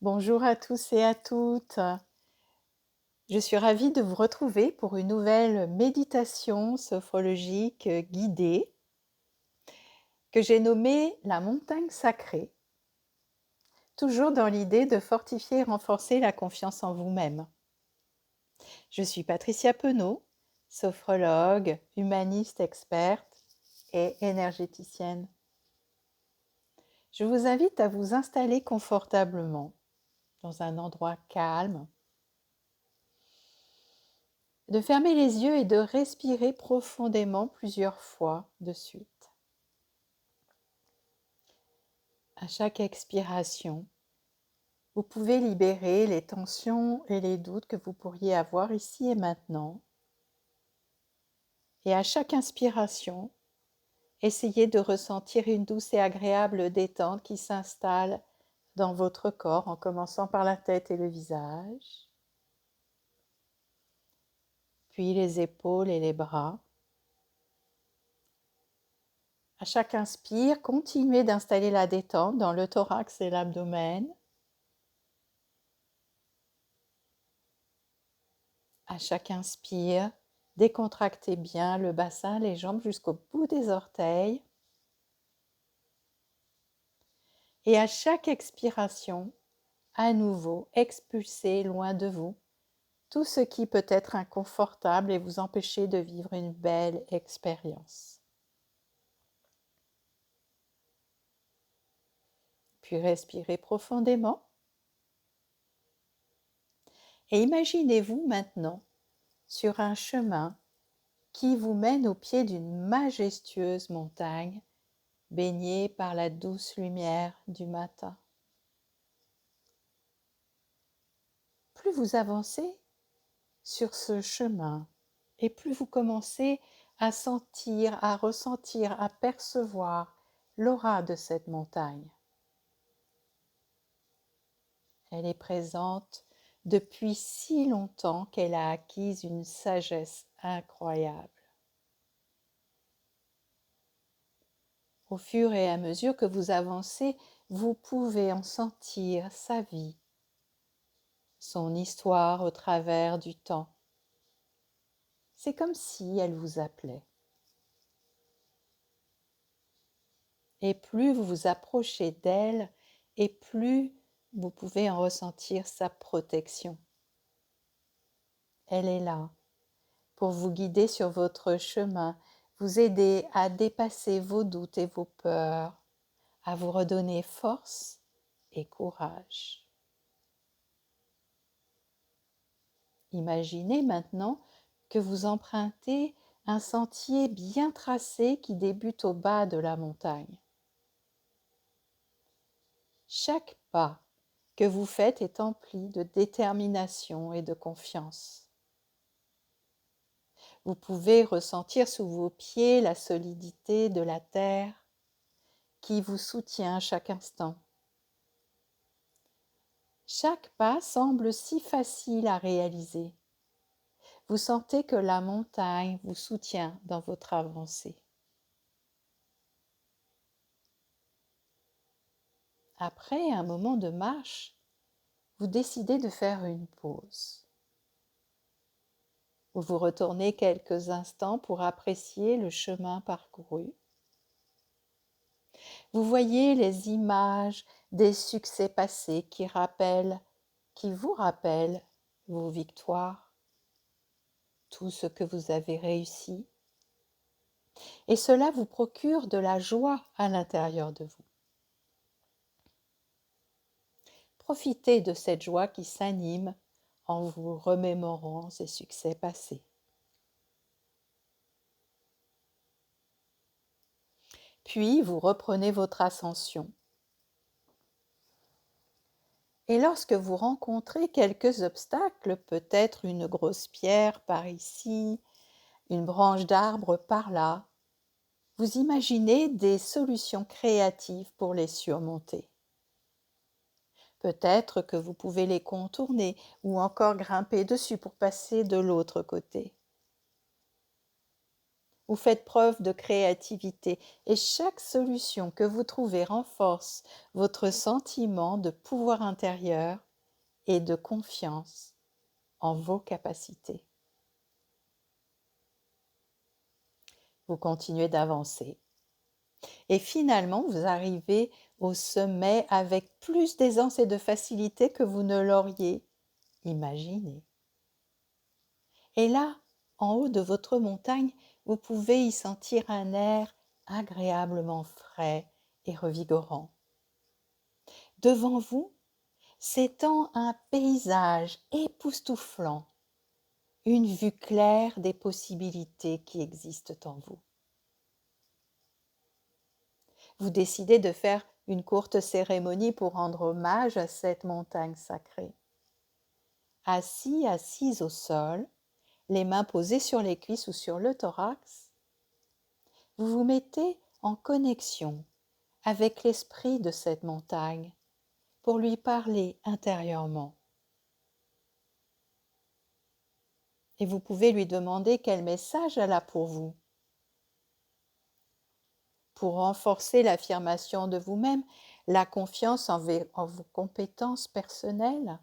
Bonjour à tous et à toutes. Je suis ravie de vous retrouver pour une nouvelle méditation sophrologique guidée que j'ai nommée la montagne sacrée, toujours dans l'idée de fortifier et renforcer la confiance en vous-même. Je suis Patricia Penaud, sophrologue, humaniste experte et énergéticienne. Je vous invite à vous installer confortablement dans un endroit calme, de fermer les yeux et de respirer profondément plusieurs fois de suite. À chaque expiration, vous pouvez libérer les tensions et les doutes que vous pourriez avoir ici et maintenant. Et à chaque inspiration, essayez de ressentir une douce et agréable détente qui s'installe dans votre corps en commençant par la tête et le visage, puis les épaules et les bras. À chaque inspire, continuez d'installer la détente dans le thorax et l'abdomen. À chaque inspire, décontractez bien le bassin, les jambes jusqu'au bout des orteils. Et à chaque expiration, à nouveau, expulsez loin de vous tout ce qui peut être inconfortable et vous empêcher de vivre une belle expérience. Puis respirez profondément. Et imaginez-vous maintenant sur un chemin qui vous mène au pied d'une majestueuse montagne baignée par la douce lumière du matin. Plus vous avancez sur ce chemin et plus vous commencez à sentir, à ressentir, à percevoir l'aura de cette montagne. Elle est présente depuis si longtemps qu'elle a acquis une sagesse incroyable. Au fur et à mesure que vous avancez, vous pouvez en sentir sa vie, son histoire au travers du temps. C'est comme si elle vous appelait. Et plus vous vous approchez d'elle, et plus vous pouvez en ressentir sa protection. Elle est là pour vous guider sur votre chemin, vous aider à dépasser vos doutes et vos peurs, à vous redonner force et courage. Imaginez maintenant que vous empruntez un sentier bien tracé qui débute au bas de la montagne. Chaque pas que vous faites est empli de détermination et de confiance. Vous pouvez ressentir sous vos pieds la solidité de la terre qui vous soutient à chaque instant. Chaque pas semble si facile à réaliser. Vous sentez que la montagne vous soutient dans votre avancée. Après un moment de marche, vous décidez de faire une pause. Vous vous retournez quelques instants pour apprécier le chemin parcouru. Vous voyez les images des succès passés qui vous rappellent vos victoires, tout ce que vous avez réussi. Et cela vous procure de la joie à l'intérieur de vous. Profitez de cette joie qui s'anime en vous remémorant ces succès passés. Puis vous reprenez votre ascension. Et lorsque vous rencontrez quelques obstacles, peut-être une grosse pierre par ici, une branche d'arbre par là, vous imaginez des solutions créatives pour les surmonter. Peut-être que vous pouvez les contourner ou encore grimper dessus pour passer de l'autre côté. Vous faites preuve de créativité et chaque solution que vous trouvez renforce votre sentiment de pouvoir intérieur et de confiance en vos capacités. Vous continuez d'avancer et finalement vous arrivez au sommet avec plus d'aisance et de facilité que vous ne l'auriez imaginé. Et là, en haut de votre montagne, vous pouvez y sentir un air agréablement frais et revigorant. Devant vous s'étend un paysage époustouflant, une vue claire des possibilités qui existent en vous. Vous décidez de faire une courte cérémonie pour rendre hommage à cette montagne sacrée. Assise au sol, les mains posées sur les cuisses ou sur le thorax, vous vous mettez en connexion avec l'esprit de cette montagne pour lui parler intérieurement. Et vous pouvez lui demander quel message elle a pour vous. Pour renforcer l'affirmation de vous-même, la confiance en vos compétences personnelles.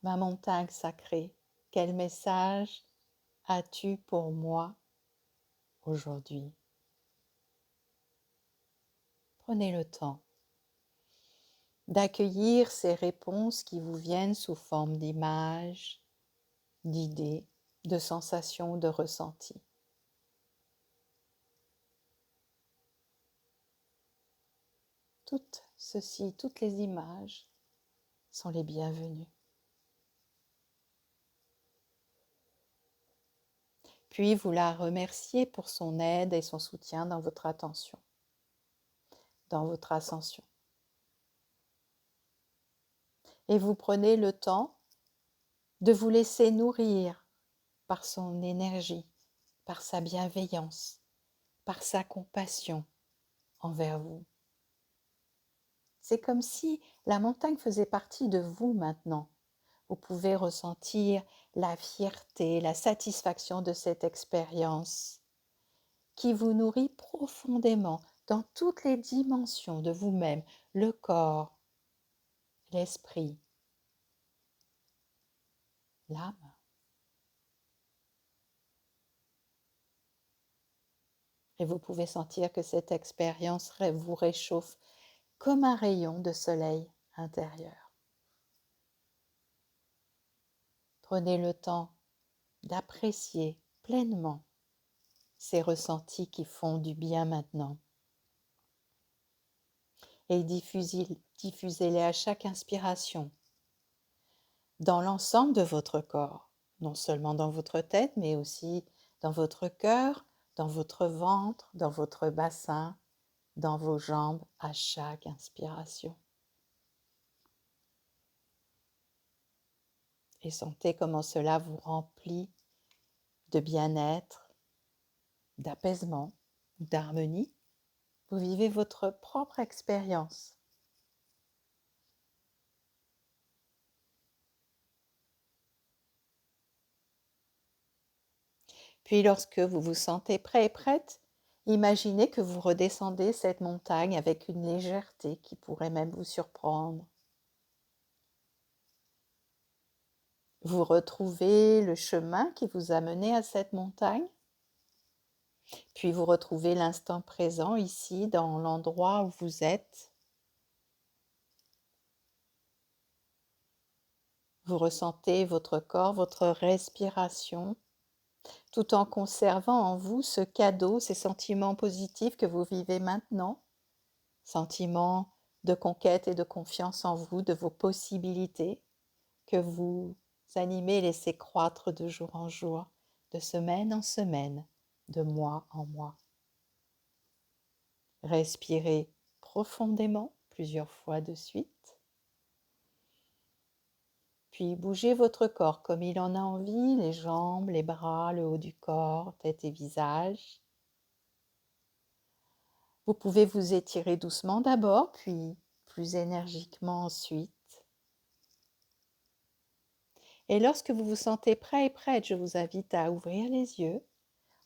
Ma montagne sacrée, quel message as-tu pour moi aujourd'hui? Prenez le temps d'accueillir ces réponses qui vous viennent sous forme d'images, d'idées, de sensations, de ressentis. Toutes les images sont les bienvenues. Puis vous la remerciez pour son aide et son soutien dans votre attention, dans votre ascension. Et vous prenez le temps de vous laisser nourrir par son énergie, par sa bienveillance, par sa compassion envers vous. C'est comme si la montagne faisait partie de vous maintenant. Vous pouvez ressentir la fierté, la satisfaction de cette expérience qui vous nourrit profondément dans toutes les dimensions de vous-même, le corps, l'esprit, l'âme. Et vous pouvez sentir que cette expérience vous réchauffe comme un rayon de soleil intérieur. Prenez le temps d'apprécier pleinement ces ressentis qui font du bien maintenant et diffusez-les à chaque inspiration dans l'ensemble de votre corps, non seulement dans votre tête, mais aussi dans votre cœur, dans votre ventre, dans votre bassin, dans vos jambes à chaque inspiration. Et sentez comment cela vous remplit de bien-être, d'apaisement, d'harmonie. Vous vivez votre propre expérience. Puis lorsque vous vous sentez prêt et prête, imaginez que vous redescendez cette montagne avec une légèreté qui pourrait même vous surprendre. Vous retrouvez le chemin qui vous a mené à cette montagne, puis vous retrouvez l'instant présent ici dans l'endroit où vous êtes. Vous ressentez votre corps, votre respiration, tout en conservant en vous ce cadeau, ces sentiments positifs que vous vivez maintenant, sentiments de conquête et de confiance en vous, de vos possibilités, que vous animez et laissez croître de jour en jour, de semaine en semaine, de mois en mois. Respirez profondément plusieurs fois de suite. Puis bougez votre corps comme il en a envie, les jambes, les bras, le haut du corps, tête et visage. Vous pouvez vous étirer doucement d'abord, puis plus énergiquement ensuite. Et lorsque vous vous sentez prêt et prête, je vous invite à ouvrir les yeux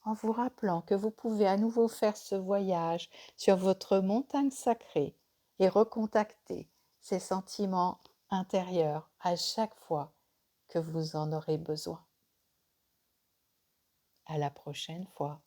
en vous rappelant que vous pouvez à nouveau faire ce voyage sur votre montagne sacrée et recontacter ces sentiments intérieurs à chaque fois que vous en aurez besoin. À la prochaine fois.